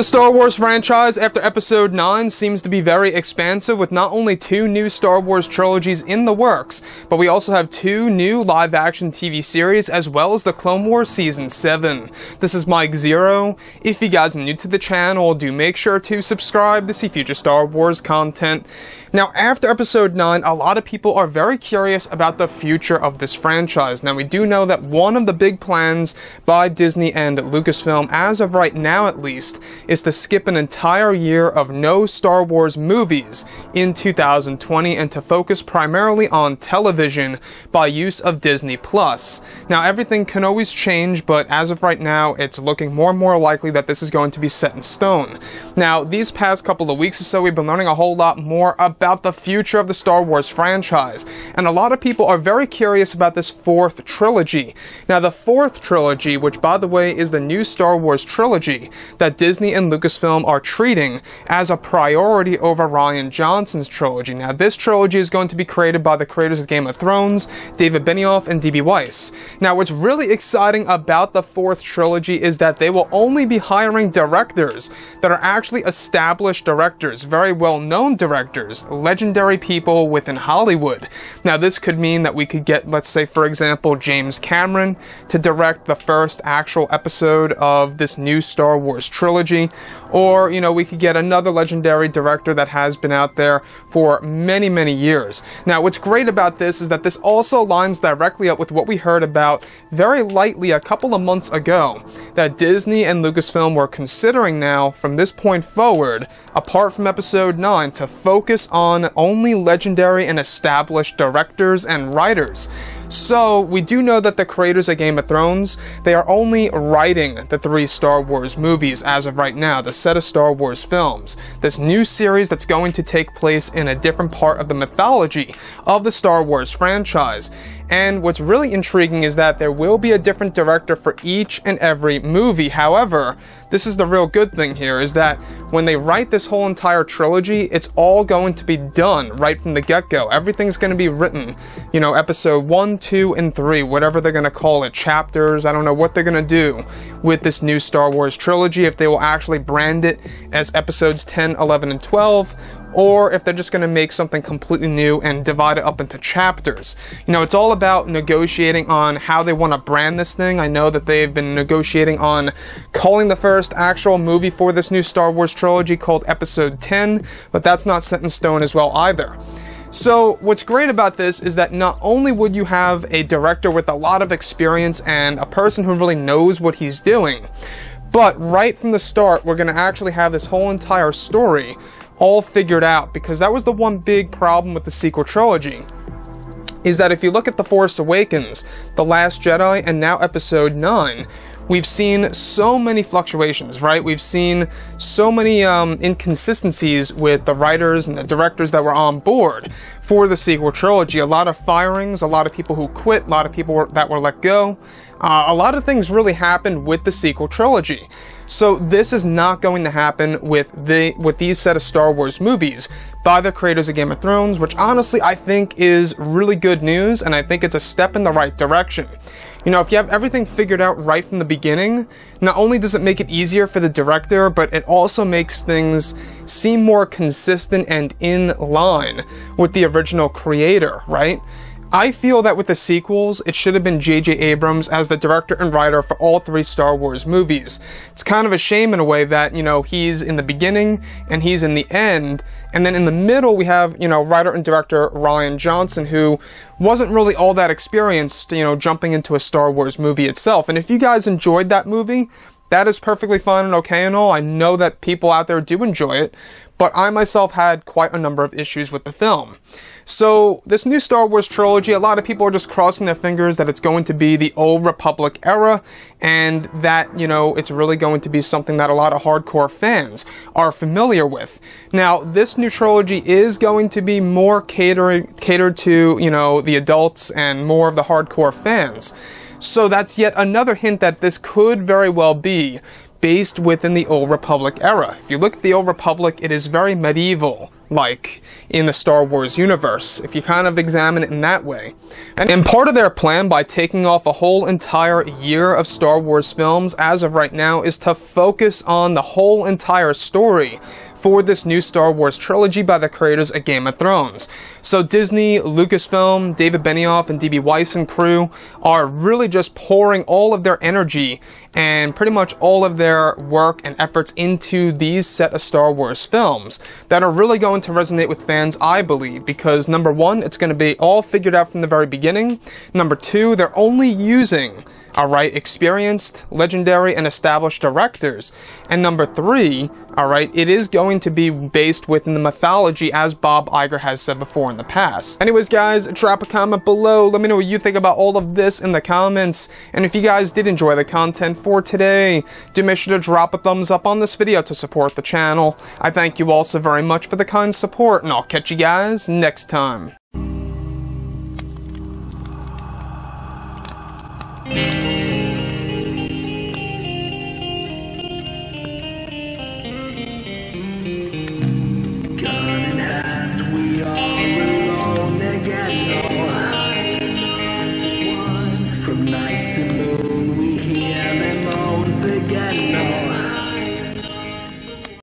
The Star Wars franchise after Episode 9 seems to be very expansive, with not only 2 new Star Wars trilogies in the works, but we also have 2 new live-action TV series as well as the Clone Wars Season 7. This is Mike Zero. If you guys are new to the channel, do make sure to subscribe to see future Star Wars content. Now, after Episode 9, a lot of people are very curious about the future of this franchise. Now, we do know that one of the big plans by Disney and Lucasfilm, as of right now at least, is to skip an entire year of no Star Wars movies in 2020 and to focus primarily on television by use of Disney+. Now, everything can always change, but as of right now, it's looking more and more likely that this is going to be set in stone. Now, these past couple of weeks or so, we've been learning a whole lot more about the future of the Star Wars franchise, and a lot of people are very curious about this 4th trilogy. Now, the 4th trilogy, which by the way is the new Star Wars trilogy that Disney and Lucasfilm are treating as a priority over Rian Johnson's trilogy. Now, this trilogy is going to be created by the creators of Game of Thrones, David Benioff and D.B. Weiss. Now, what's really exciting about the 4th trilogy is that they will only be hiring directors that are actually established directors, very well-known directors, legendary people within Hollywood. Now, this could mean that we could get, let's say, for example, James Cameron to direct the first actual episode of this new Star Wars trilogy, or, you know, we could get another legendary director that has been out there for many, many years. Now, what's great about this is that this also lines directly up with what we heard about very lightly a couple of months ago, that Disney and Lucasfilm were considering now, from this point forward, apart from Episode 9, to focus on only legendary and established directors and writers. So, we do know that the creators of Game of Thrones, they are only writing the 3 Star Wars movies as of right now, the set of Star Wars films. This new series that's going to take place in a different part of the mythology of the Star Wars franchise. And what's really intriguing is that there will be a different director for each and every movie. However, this is the real good thing here, is that when they write this whole entire trilogy, it's all going to be done right from the get-go. Everything's going to be written, you know, Episode 1, 2, and 3, whatever they're going to call it, chapters. I don't know what they're going to do with this new Star Wars trilogy, if they will actually brand it as Episodes 10, 11, and 12, or if they're just going to make something completely new and divide it up into chapters. You know, it's all about negotiating on how they want to brand this thing. I know that they've been negotiating on calling the first actual movie for this new Star Wars trilogy called Episode 10, but that's not set in stone as well either. So, what's great about this is that not only would you have a director with a lot of experience and a person who really knows what he's doing, but right from the start, we're going to actually have this whole entire story all figured out, because that was the one big problem with the sequel trilogy, is that if you look at The Force Awakens, The Last Jedi, and now Episode 9, we've seen so many fluctuations, right? We've seen so many inconsistencies with the writers and the directors that were on board for the sequel trilogy. A lot of firings, a lot of people who quit, a lot of people that were let go. A lot of things really happened with the sequel trilogy. So this is not going to happen with these set of Star Wars movies by the creators of Game of Thrones, which honestly I think is really good news, and I think it's a step in the right direction. You know, if you have everything figured out right from the beginning, not only does it make it easier for the director, but it also makes things seem more consistent and in line with the original creator, right? I feel that with the sequels, it should have been J.J. Abrams as the director and writer for all 3 Star Wars movies. It's kind of a shame in a way that, you know, he's in the beginning and he's in the end, and then in the middle we have, you know, writer and director Rian Johnson, who wasn't really all that experienced, you know, jumping into a Star Wars movie itself. And if you guys enjoyed that movie, that is perfectly fine and okay and all. I know that people out there do enjoy it, but I myself had quite a number of issues with the film. So, this new Star Wars trilogy, a lot of people are just crossing their fingers that it's going to be the Old Republic era, and that, you know, it's really going to be something that a lot of hardcore fans are familiar with. Now, this new trilogy is going to be more catered to, you know, the adults and more of the hardcore fans. So that's yet another hint that this could very well be based within the Old Republic era. If you look at the Old Republic, it is very medieval, like in the Star Wars universe, if you kind of examine it in that way. And part of their plan by taking off a whole entire year of Star Wars films as of right now is to focus on the whole entire story for this new Star Wars trilogy by the creators of Game of Thrones. So Disney, Lucasfilm, David Benioff, and D.B. Weiss and crew are really just pouring all of their energy and pretty much all of their work and efforts into these set of Star Wars films that are really going to resonate with fans, I believe, because number one, it's going to be all figured out from the very beginning. Number two, they're only using, alright, experienced, legendary, and established directors. And number three, alright, it is going to be based within the mythology as Bob Iger has said before in the past. Anyways guys, drop a comment below, let me know what you think about all of this in the comments. And if you guys did enjoy the content for today, do make sure to drop a thumbs up on this video to support the channel. I thank you all so very much for the kind support, and I'll catch you guys next time. From night